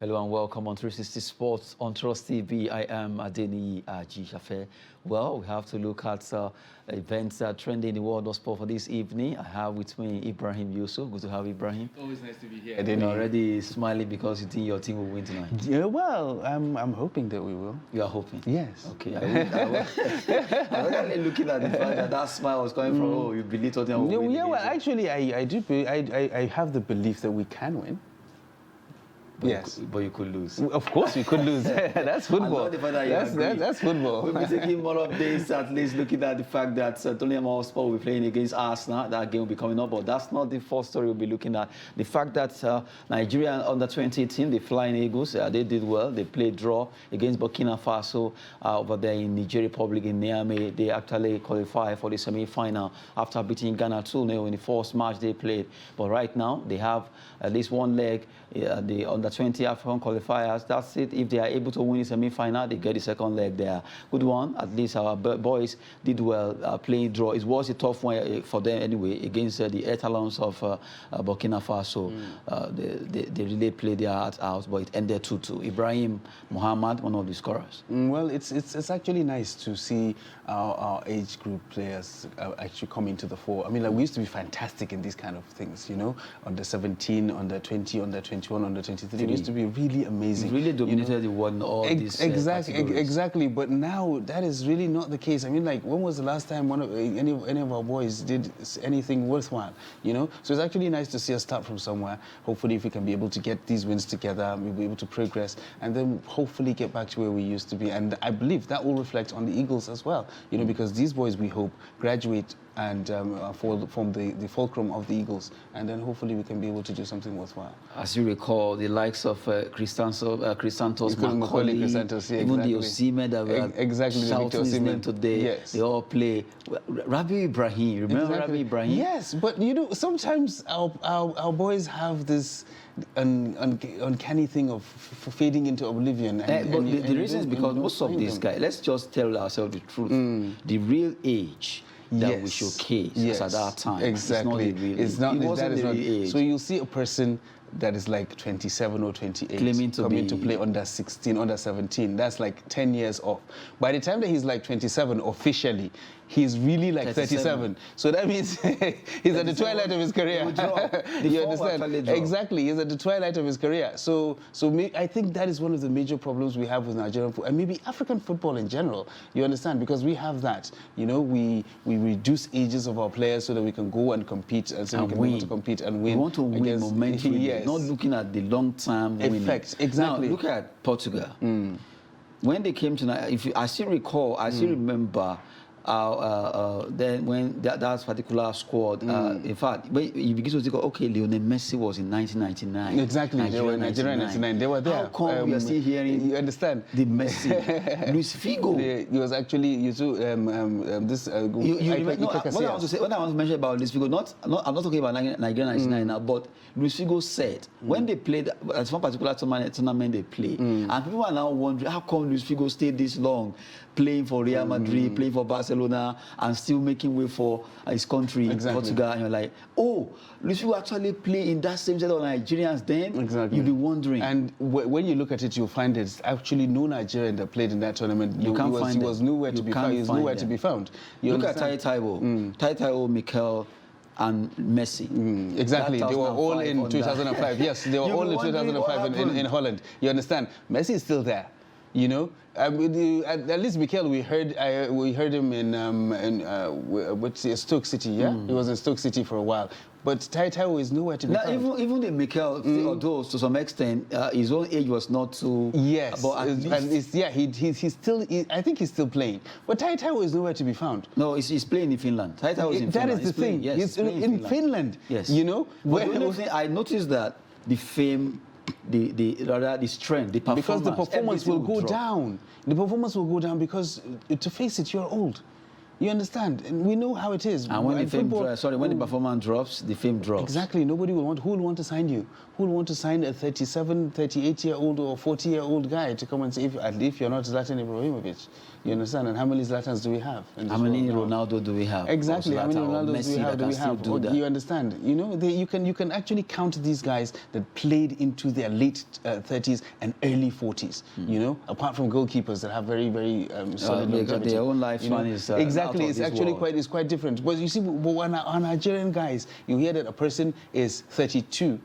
Hello and welcome on 360 Sports on Trust TV. I am Adeni Ajisafe. Well, we have to look at events that are trending in the world of sport for this evening. I have with me Ibrahim Yusuf. Good to have Ibrahim. Always nice to be here. You're already smiling because you think your team will win tonight. Yeah, well, I'm hoping that we will. You are hoping? Yes. Okay. I'm really looking at the fact that that smile was coming from, oh, you believe Tottenham will win. Yeah, well, actually, I do. I have the belief that we can win. But but you could lose. Of course, we could lose. That's football. That's football. We'll be taking more updates, at least looking at the fact that Tottenham Hotspur will be playing against Arsenal. That game will be coming up, but that's not the first story we'll be looking at. The fact that Nigeria under-20 team, the Flying Eagles, they did well. They played draw against Burkina Faso over there in Niger Republic in Niamey. They actually qualified for the semi-final after beating Ghana 2-0 in the first match they played. But right now, they have at least one leg. The under-20 African qualifiers, that's it. If they are able to win the semi-final, they get the second leg there. Good one. At least our boys did well playing draw. It was a tough one for them anyway against the Etalons of Burkina Faso. They really played their hearts out, but it ended 2-2. Ibrahim Muhammad, one of the scorers. Well, it's actually nice to see our age group players actually come into the fore. I mean, like, we used to be fantastic in these kind of things, you know, under 17, under 20, under 21, under 23. It used to be really amazing. We really dominated the world in all these Exactly, but now that is really not the case. I mean, like, when was the last time any of our boys did anything worthwhile, you know? So it's actually nice to see us start from somewhere. Hopefully, if we can be able to get these wins together, we'll be able to progress, and then hopefully get back to where we used to be. And I believe that will reflect on the Eagles as well, you know, because these boys, we hope, graduate and form the fulcrum of the Eagles, and then hopefully we can be able to do something worthwhile. As you recall, the likes of Crisantos, Macaulay, yeah, even the Osimhen that were shouting his name today, yes. They all play. Rabi Ibrahim, remember Rabi Ibrahim? Yes, but you know, sometimes our boys have this uncanny thing of fading into oblivion. But the reason is because most of these guys, let's just tell ourselves the truth, the real age that we showcase at that time. Exactly. It's not the real age. So you'll see a person that is like 27 or 28 coming to play under 16, under 17. That's like 10 years off. By the time that he's like 27 officially, he's really like 37. So that means he's at the twilight of his career. You understand? Exactly. He's at the twilight of his career. So I think that is one of the major problems we have with Nigerian football, and maybe African football in general. You understand? Because we have that. You know, we reduce ages of our players so that we can go and compete, and so we can be able to compete and win. We want to win momentum. Yes. Not looking at the long-term effects. Exactly. Now, look at Portugal. When they came to, I still recall, I still remember then when that particular squad, in fact, when you begin to think, okay, Lionel Messi was in 1999. Exactly, they were in Nigeria in 1999. They were there. How come we are still hearing? You understand? The Messi, Luis Figo. He was actually this. You remember? What I want to say, when I want to mention about Luis Figo, I'm not talking about Nigeria 99 now, but Luis Figo said when they played at one particular tournament they play, and people are now wondering how come Luis Figo stayed this long playing for Real Madrid, playing for Barcelona, and still making way for his country, Portugal. And you're like, oh, Luis Figo actually play in that same set of Nigerians then? Exactly. You'll be wondering. And when you look at it, you'll find there's actually no Nigerian that played in that tournament. He was nowhere to be found. He was nowhere to be found. Look at Tai Taiwo, Mikel, and Messi. Exactly. They were all in 2005. Yes, they were all in 2005 in Holland. You understand? Messi is still there. You know, at least Mikel, we heard him in Stoke City. Yeah, he was in Stoke City for a while. But Taiwo is nowhere to be found. Even the Mikel, although to some extent his own age was not too. Yes, but he's still. I think he's still playing. But Taiwo is nowhere to be found. No, he's playing in Finland. Taiwo is in Finland. That is the thing. Yes, he's in Finland. Yes. You know. I noticed that the fame. The strength, the performance. Because the performance will go down. The performance will go down because, to face it, you're old. You understand? And we know how it is. And when the football, when the performance drops, the fame drops. Exactly. Nobody will want. Who will want to sign you? Who will want to sign a 37, 38-year-old or 40-year-old guy to come and say, if you're not Zlatan Ibrahimovic? You understand? And how many Zlatans do we have? How many Ronaldo do we have? Exactly. How many Ronaldos do we have? You understand? You know, you can actually count these guys that played into their late 30s and early 40s. You know, apart from goalkeepers that have very, very solid longevity. Their own lifespan is exactly. It's actually quite different. But you see, when our Nigerian guys, you hear that a person is 32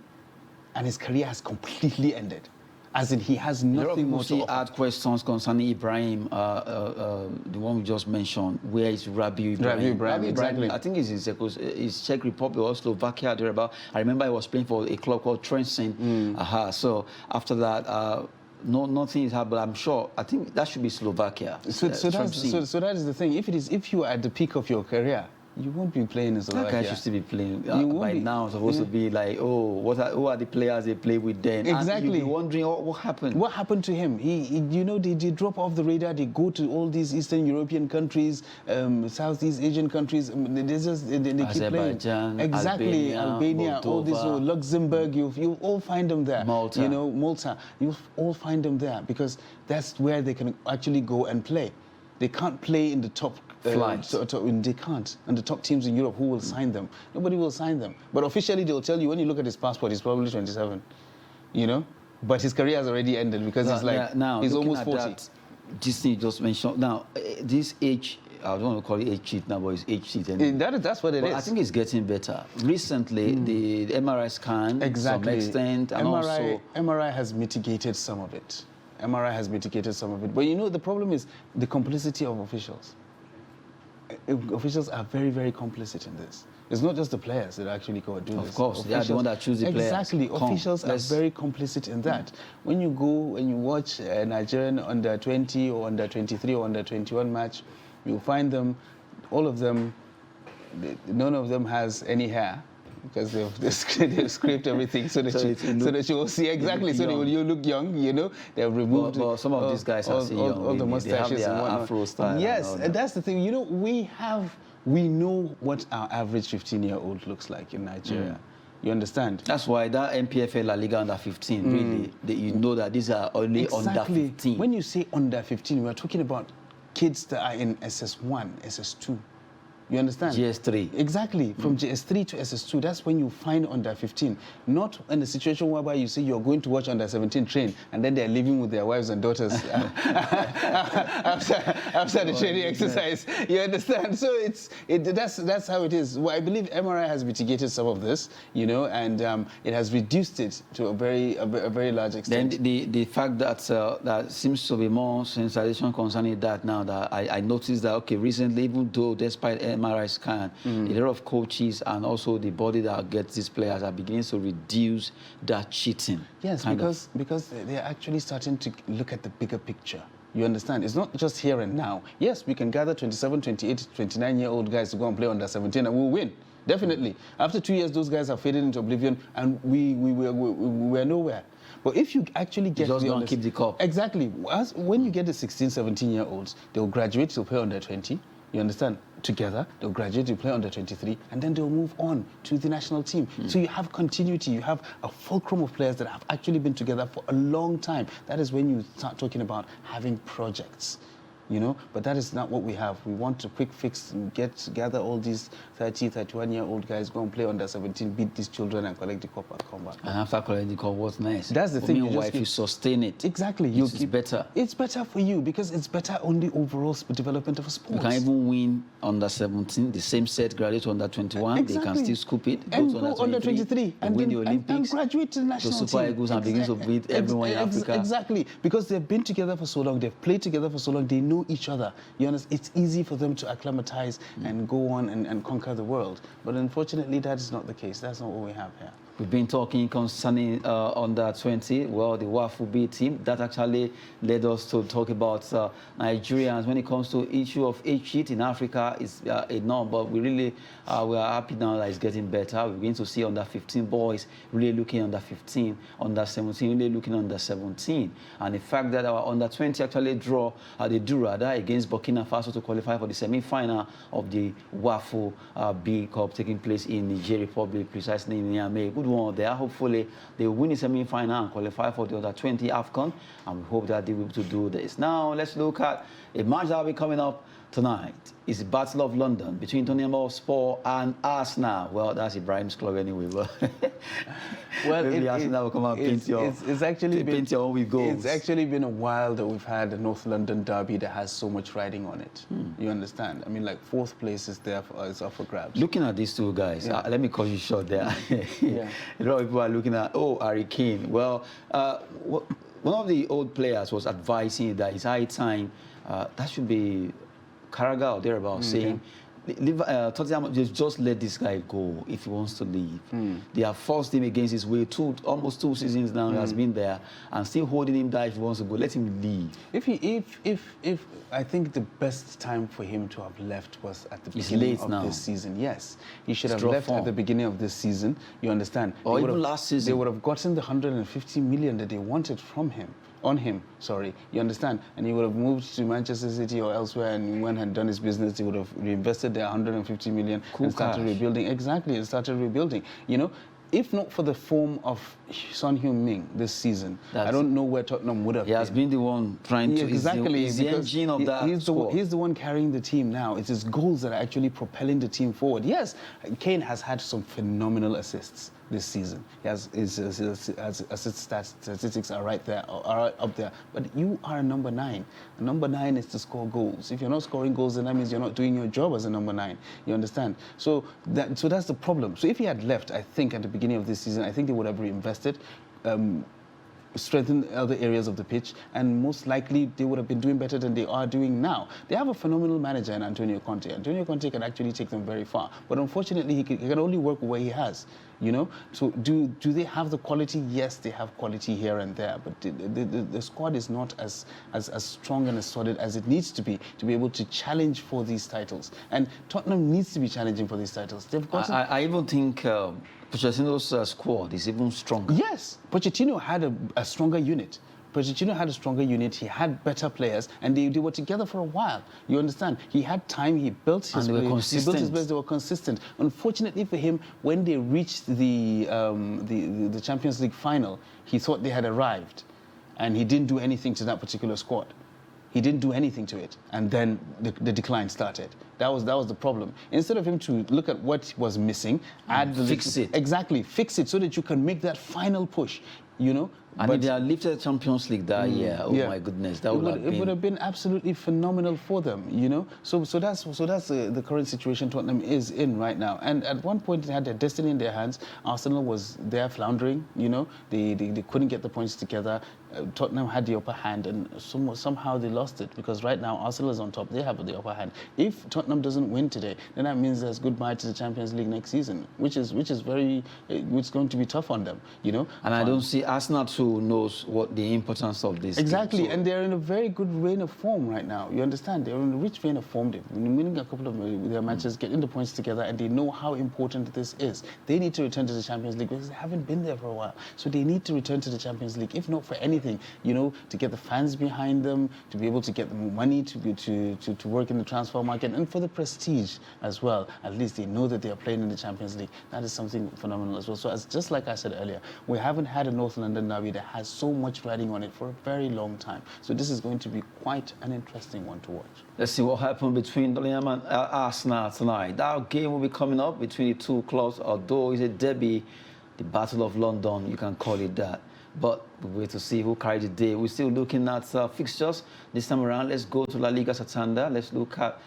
and his career has completely ended. As in, he has nothing more to offer. Add questions concerning Ibrahim, the one we just mentioned. Where is Rabiu Ibrahim? Rabiu exactly. I think it's in Czech Republic or Slovakia. Thereabout. I remember I was playing for a club called Trenčín. So after that, nothing is happened. I'm sure. I think that should be Slovakia. So that is the thing. If you are at the peak of your career, you won't be playing in Slovakia. That guy should still be playing. By now, it's supposed to be like, who are the players they play with then? Exactly. And you'll be wondering, what happened? What happened to him? They drop off the radar. They go to all these Eastern European countries, Southeast Asian countries. They keep playing. Exactly. Albania, all these, Luxembourg. You all find them there. Malta. Malta. You all find them there because that's where they can actually go and play. They can't play in the top flights. They can't. And the top teams in Europe, who will sign them? Nobody will sign them. But officially, they'll tell you, when you look at his passport, he's probably 27. You know? But his career has already ended because he's almost 40. That, this thing you just mentioned. Now, this age, I don't want to call it age cheat now, but it's age cheat. That's what it is. I think it's getting better. Recently, the MRI scan, to some extent, and MRI has mitigated some of it. MRI has mitigated some of it. But you know, the problem is the complicity of officials. Officials are very, very complicit in this. It's not just the players that actually go and do this. Of course, they are the one that choose the players. Exactly. Officials are very complicit in that. When you go and you watch a Nigerian under 20 or under 23 or under 21 match, you'll find them, all of them, none of them has any hair. Because they've scraped everything so that you will see exactly. So you look young, you know. They've removed but some of these guys are young. All the mustaches they have and whatnot. Afro style. Yes, and that's the thing. You know, we know what our average 15-year-old looks like in Nigeria. You understand? That's why that MPFL La Liga under 15, really, you know that these are only under 15. When you say under 15, we're talking about kids that are in SS1, SS2. You understand? GS3. Exactly. From GS3 to SS2, that's when you find under 15. Not in a situation whereby you say you're going to watch under 17 train and then they're living with their wives and daughters after the training exercise. You understand? So that's how it is. Well, I believe MRI has mitigated some of this, you know, and it has reduced it to a very large extent. Then the fact that that seems to be more sensation concerning that now, that I noticed that, okay, recently, even though despite MRI scan, a lot of coaches and also the body that gets these players are beginning to reduce that cheating. Yes, because they're actually starting to look at the bigger picture. You understand? It's not just here and now. Yes, we can gather 27, 28, 29-year-old guys to go and play under 17 and we'll win. Definitely. After 2 years, those guys have faded into oblivion and we were nowhere. But if you actually get... Just don't keep the cup. Exactly. When you get the 16, 17-year-olds, they'll graduate to play under 20. You understand? Together, they'll graduate to play under 23, and then they'll move on to the national team. So you have continuity. You have a fulcrum of players that have actually been together for a long time. That is when you start talking about having projects. You know, but that is not what we have. We want a quick fix and gather all these 30, 31-year-old guys, go and play under 17, beat these children and collect the cup and come back. And after collecting the cup, what's nice? That's the thing. Meanwhile, if you sustain it, exactly, it's better. It's better for you because it's better on the overall development of a sport. You can even win under 17, the same set, graduate to under 21. Exactly. They can still scoop it, and go to under 23 and win the Olympics, and graduate to the national team. The Super Eagles and begin to beat everyone in Africa. Exactly, because they've been together for so long, they've played together for so long, they know each other. You understand? It's easy for them to acclimatize and go on and conquer the world. But unfortunately, that is not the case. That's not what we have here. We've been talking concerning under 20, well, the WAFU B team. That actually led us to talk about Nigerians. When it comes to issue of age sheet in Africa, it's a norm, but we are happy now that it's getting better. We're going to see under 15 boys really looking under 15, under 17 really looking under 17. And the fact that our under 20 actually they drew against Burkina Faso to qualify for the semi-final of the WAFU B Cup taking place in Niger Republic, precisely in Niamey. Good one there. Hopefully, they will win the semi-final and qualify for the under 20 AFCON, and we hope that they will be able to do this. Now, let's look at a match that will be coming up tonight. It's the Battle of London between Tottenham Hotspur and Arsenal. Well, that's Ibrahim's club anyway. But well, maybe Arsenal will come out and paint your own with goals. It's actually been a while that we've had a North London derby that has so much riding on it. You understand? I mean, like, fourth place is there is up for grabs. Looking at these two guys, let me cut you short there. A lot of people are looking at, Harry Kane. Well, one of the old players was advising that it's high time that should be Carragher or thereabouts saying, Tottenham just let this guy go if he wants to leave. They have forced him against his will. Almost 2 seasons now he has been there, and still holding him there if he wants to go. Let him leave. If I think the best time for him to have left was at the beginning of this season. Yes, he should have left at the beginning of this season. You understand? Or even last season. They would have gotten the 150 million that they wanted from him. On him, you understand? And he would have moved to Manchester City or elsewhere and went and done his business. He would have reinvested their 150 million and started rebuilding. Exactly, and started rebuilding. You know, if not for the form of Son Heung-min this season, I don't know where Tottenham would have been. He has been the one trying to... Exactly. He's the engine of that squad. He's the one carrying the team now. It's his goals that are actually propelling the team forward. Yes, Kane has had some phenomenal assists this season. His assist statistics are right there, are up there. But you are a number 9. A number 9 is to score goals. If you're not scoring goals, then that means you're not doing your job as a number 9. You understand? So that's the problem. So if he had left, I think at the beginning of this season, I think they would have reinvested, strengthen other areas of the pitch, and most likely they would have been doing better than they are doing now. They have a phenomenal manager in Antonio Conte. Antonio Conte can actually take them very far, but unfortunately he can only work with what he has. You know, so do they have the quality? Yes, they have quality here and there, but the squad is not as strong and as solid as it needs to be able to challenge for these titles. And Tottenham needs to be challenging for these titles. They've got. I even think Pochettino's squad is even stronger. Yes, Pochettino had a stronger unit. Pochettino had a stronger unit, he had better players, and they were together for a while. You understand? He had time, he built his players, they were consistent. Unfortunately for him, when they reached the Champions League final, he thought they had arrived, and he didn't do anything to that particular squad. He didn't do anything to it, and then the decline started. That was the problem. Instead of him to look at what was missing, fix it. Exactly, fix it so that you can make that final push. You know, and if they had lifted the Champions League that year, my goodness, it would have been absolutely phenomenal for them. You know, so that's the current situation Tottenham is in right now. And at one point, they had their destiny in their hands. Arsenal was there floundering. You know, they couldn't get the points together. Tottenham had the upper hand, and somehow they lost it, because right now Arsenal is on top. They have the upper hand. If Tottenham doesn't win today, then that means there's goodbye to the Champions League next season, which is going to be tough on them. You know, and I don't see Arsenal too knows what the importance of this. Exactly, and they're in a very good vein of form right now. You understand? They're in a rich vein of form. They've been winning a couple of their matches, getting the points together, and they know how important this is. They need to return to the Champions League because they haven't been there for a while. So they need to return to the Champions League, if not for anything, you know, to get the fans behind them, to be able to get the money to work in the transfer market, and for the prestige as well. At least they know that they are playing in the Champions League. That is something phenomenal as well. So just like I said earlier, we haven't had a North London derby that has so much riding on it for a very long time. So this is going to be quite an interesting one to watch. Let's see what happened between Tottenham and Arsenal tonight. That game will be coming up between the two clubs, although it's a derby, the Battle of London, you can call it that. But we wait to see who carried the day. We're still looking at fixtures this time around. Let's go to La Liga Santander. Let's look at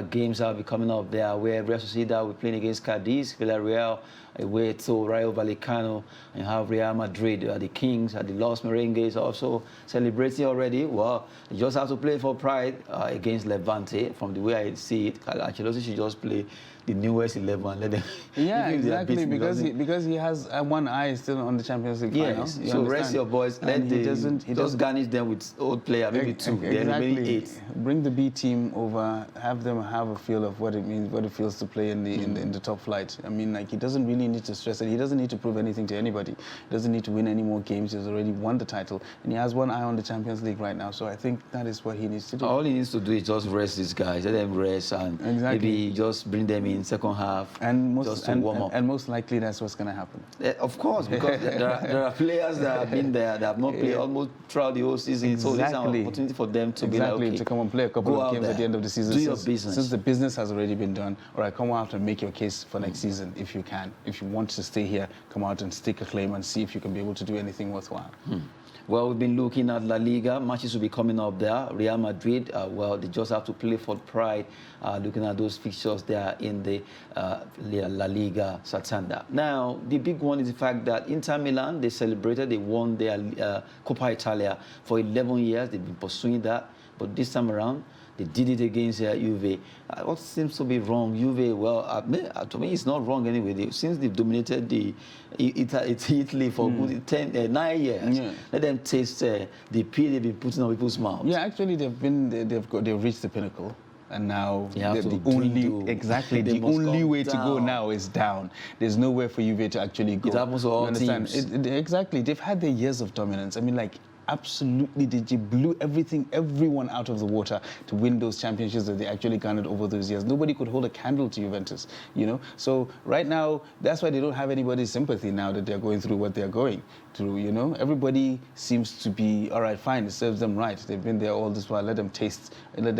games that will be coming up there, where Real Sociedad will be playing against Cadiz, Villarreal away to Rayo Vallecano, and you have Real Madrid, the Kings, the Los Merengues also celebrating already. Well, they just have to play for pride against Levante. From the way I see it, Ancelotti should just play the newest 11. Let them. Yeah, exactly. Because he has one eye still on the Champions League final. Yes. So rest your boys. Let he doesn't garnish them with old player, maybe two. Exactly. 8. Bring the B team over. Have them have a feel of what it means, what it feels to play in the top flight. I mean, like, he doesn't really need to stress it. He doesn't need to prove anything to anybody. He doesn't need to win any more games. He's already won the title, and he has one eye on the Champions League right now. So I think that is what he needs to do. All he needs to do is just rest these guys. Let them rest, and maybe just bring them in second half and just to warm up. And most likely that's what's going to happen. Of course, because there are players that have been there that have not played almost throughout the whole season. So this is an opportunity for them to be like, okay, to come and play a couple of games at the end of the season. Do your business. Since the business has already been done. All right, come out and make your case for next season if you can. If you want to stay here, come out and stake a claim and see if you can be able to do anything worthwhile. Well, we've been looking at La Liga. Matches will be coming up there. Real Madrid, well, they just have to play for pride. Looking at those fixtures there in the La Liga Santander. Now, the big one is the fact that Inter Milan, they celebrated, they won their Coppa Italia for 11 years. They've been pursuing that. But this time around, they did it against Juve. What seems to be wrong? Juve, well, to me, it's not wrong anyway. Since they've dominated Italy for 9 years, let them taste the pea they've been putting on people's mouths. Yeah, actually, they've reached the pinnacle. And now the only way to go now is down. There's nowhere for Juve to actually go. It happens to all teams. Exactly. They've had their years of dominance. I mean, like, absolutely, they blew everyone out of the water to win those championships that they actually garnered over those years. Nobody could hold a candle to Juventus, you know. So right now, that's why they don't have anybody's sympathy now that they're going through what they're going through, you know. Everybody seems to be, all right, fine, it serves them right. They've been there all this while. Let them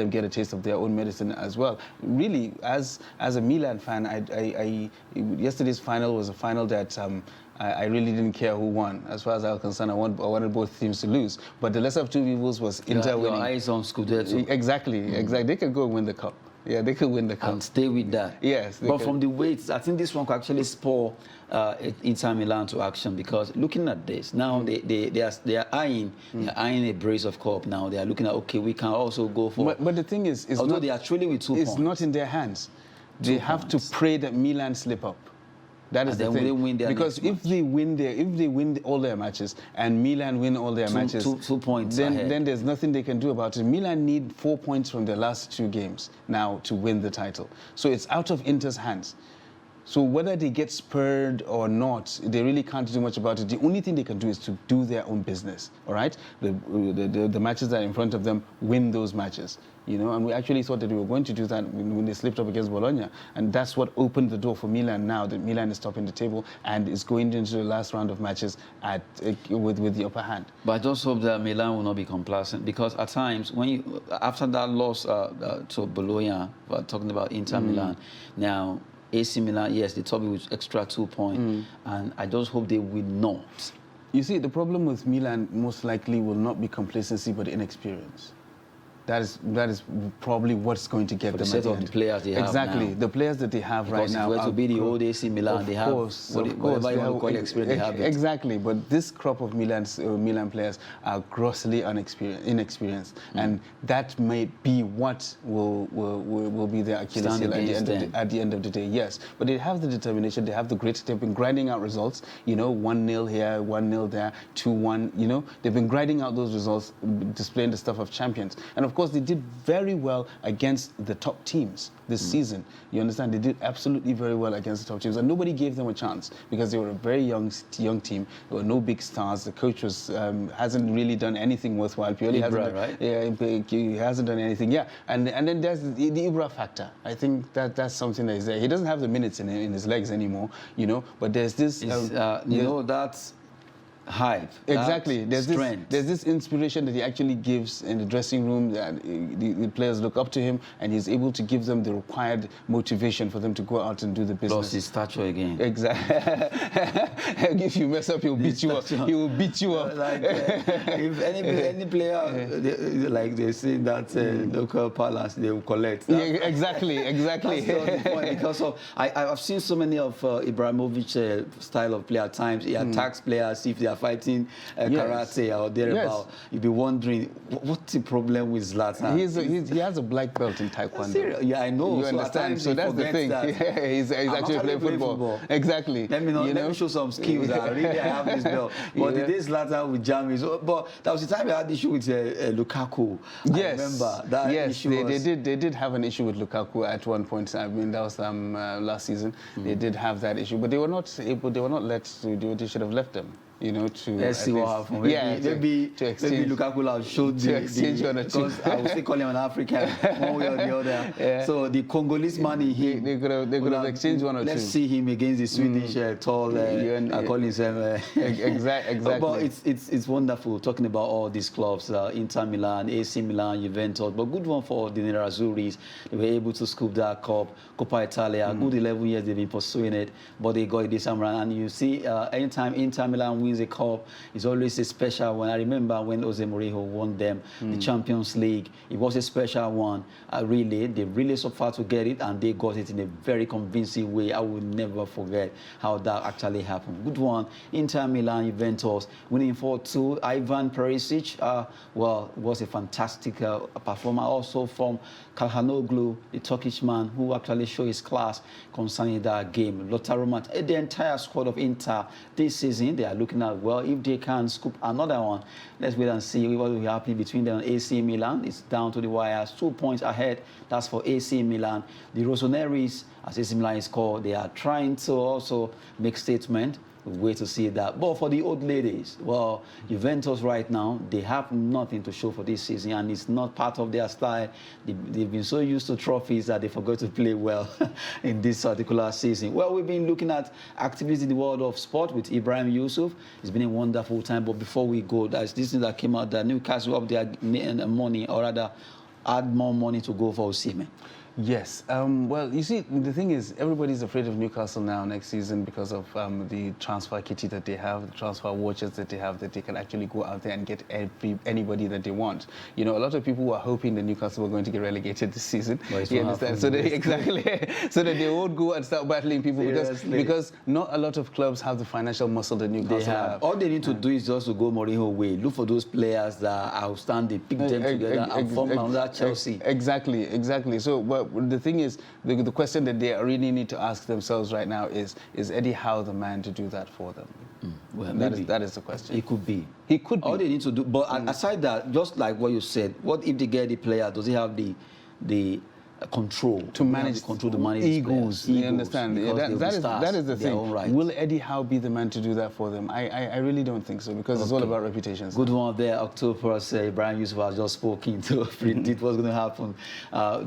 get a taste of their own medicine as well. Really, as a Milan fan, yesterday's final was a final that I really didn't care who won. As far as I was concerned, I wanted both teams to lose. But the lesser of two evils was Inter winning. Your eyes on Scudetto. Exactly. They could go win the cup. Yeah, they could win the cup. And stay with that. Yes. But from the weights, I think this one could actually spur Inter Milan to action, because looking at this, now they are eyeing a brace of cup now. They are looking at, okay, we can also go for... But the thing is, although they are truly with 2 points. It's not in their hands. They have to pray that Milan slip up. That is the thing. Because if they win all their matches and Milan win all their matches, 2 points then there's nothing they can do about it. Milan need 4 points from their last 2 games now to win the title. So it's out of Inter's hands. So whether they get spurred or not, they really can't do much about it. The only thing they can do is to do their own business, all right? The matches that are in front of them, win those matches, you know? And we actually thought that we were going to do that when they slipped up against Bologna. And that's what opened the door for Milan now, that Milan is topping the table and is going into the last round of matches with the upper hand. But I just hope that Milan will not be complacent, because at times, after that loss to Bologna, we're talking about Inter Milan, now, AC Milan, yes, they top it with extra 2 points, and I just hope they will not. You see, the problem with Milan most likely will not be complacency, but inexperience. That is probably what's going to get them at the end. The players they have exactly now. The players that they have right now. Because if it were to be the old AC Milan, they have whatever you want to call experience, they have it. Exactly, but this crop of Milan players are grossly inexperienced, and that may be what will be their Achilles heel at the end of the day. Yes, but they have the determination, they have the grit. They've been grinding out results. You know, 1-0 here, 1-0 there, 2-1. You know, they've been grinding out those results, displaying the stuff of champions. And of course, they did very well against the top teams this season. You understand? They did absolutely very well against the top teams, and nobody gave them a chance because they were a very young team. There were no big stars. The coach hasn't really done anything worthwhile. Purely hasn't, right? Yeah, he hasn't done anything. Yeah, and then there's the Ibra factor. I think that's something that is there. He doesn't have the minutes in his legs anymore, you know. But there's this. You know, that's hype. Exactly. That strength. There's this inspiration that he actually gives in the dressing room, that the players look up to him, and he's able to give them the required motivation for them to go out and do the business. Plus his stature again. Exactly. If you mess up, he'll beat you up. He will beat you up. Like, if any player, like they say that local palace, they will collect. Yeah, exactly. That's the point, because I've seen so many of Ibrahimovic's style of play at times. He attacks players if they are fighting karate or thereabout. You'll be wondering, what's the problem with Zlatan? He has a black belt in Taekwondo. Yeah, I know. You understand? So that's the thing. Yeah, he's actually playing football. Exactly. Let me show some skills. I have this belt. But the day Zlatan with Jamie. But that was the time I had the issue with Lukaku. Yes. I remember that issue. They did have an issue with Lukaku at one point. I mean, that was last season. They did have that issue, but they were not able. They were not let to do. They should have left them. You know, to let's see what happens. Maybe Lukaku will show the exchange one or two. Because I would still call him an African one way or the other. Yeah. So the Congolese man in him, they could have exchanged one or two. Let's see him against the Swedish tall. I call him exactly. But it's wonderful talking about all these clubs: Inter Milan, AC Milan, Juventus. But good one for the Nerazzurris. They were able to scoop that cup, Coppa Italia. Good 11 years they've been pursuing it, but they got it this time around. And you see, anytime Inter Milan wins a cup, it's always a special one. I remember when Jose Mourinho won them the Champions League. It was a special one. They really suffered to get it, and they got it in a very convincing way. I will never forget how that actually happened. Good one. Inter Milan, Juventus, winning 4-2. Ivan Perisic, was a fantastic performer. Also from Kalhanoglu, the Turkish man, who actually showed his class concerning that game. Lautaro Martinez, the entire squad of Inter this season, they are looking at, well, if they can scoop another one, let's wait and see what will happen between them and AC Milan. It's down to the wires, 2 points ahead. That's for AC Milan. The Rossoneri's, as AC Milan is called, they are trying to also make statement. Wait to see that. But for the old ladies, well, Juventus right now, they have nothing to show for this season, and it's not part of their style. They've been so used to trophies that they forgot to play well in this particular season. Well, we've been looking at activities in the world of sport with Ibrahim Yusuf. It's been a wonderful time. But before we go, there's this thing that came out that Newcastle up their money, or rather, add more money to go for Osimhen. Yes. Well, you see, the thing is, everybody's afraid of Newcastle now next season because of the transfer kitty that they have, the transfer watches that they have, that they can actually go out there and get anybody that they want. You know, a lot of people were hoping that Newcastle were going to get relegated this season. You understand? So so that they won't go and start battling people because not a lot of clubs have the financial muscle that Newcastle have. All they need to do is just to go Mourinho way. Look for those players that are outstanding, pick them together and form another Chelsea. Exactly. So, but the thing is, the question that they really need to ask themselves right now is Eddie Howe the man to do that for them? Well, that is the question. He could be. He could be. All they need to do, but aside that, just like what you said, what if they get the player? Does he have the control to manage the egos? You understand? That is the thing. Right. Will Eddie Howe be the man to do that for them? I really don't think so, because it's all about reputations. Good one there. October, Brian Yusuf has just spoken to predict what's going to happen.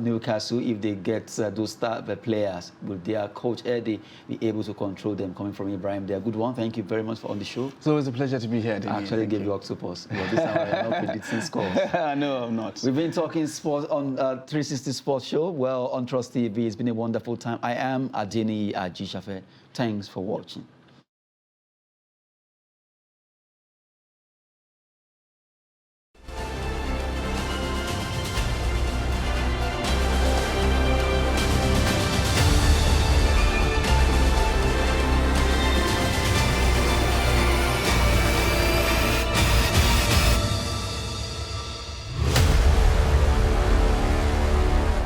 Newcastle, if they get those players, will their coach Eddie be able to control them? Coming from Ibrahim, there. Good one. Thank you very much for on the show. It's always a pleasure to be here. I actually gave you Octopus, but this time I'm not predicting scores. No, I'm not. We've been talking sports on 360 Sports Show. Well, on Trust TV, it's been a wonderful time. I am Adeni Ajishafe. Thanks for watching.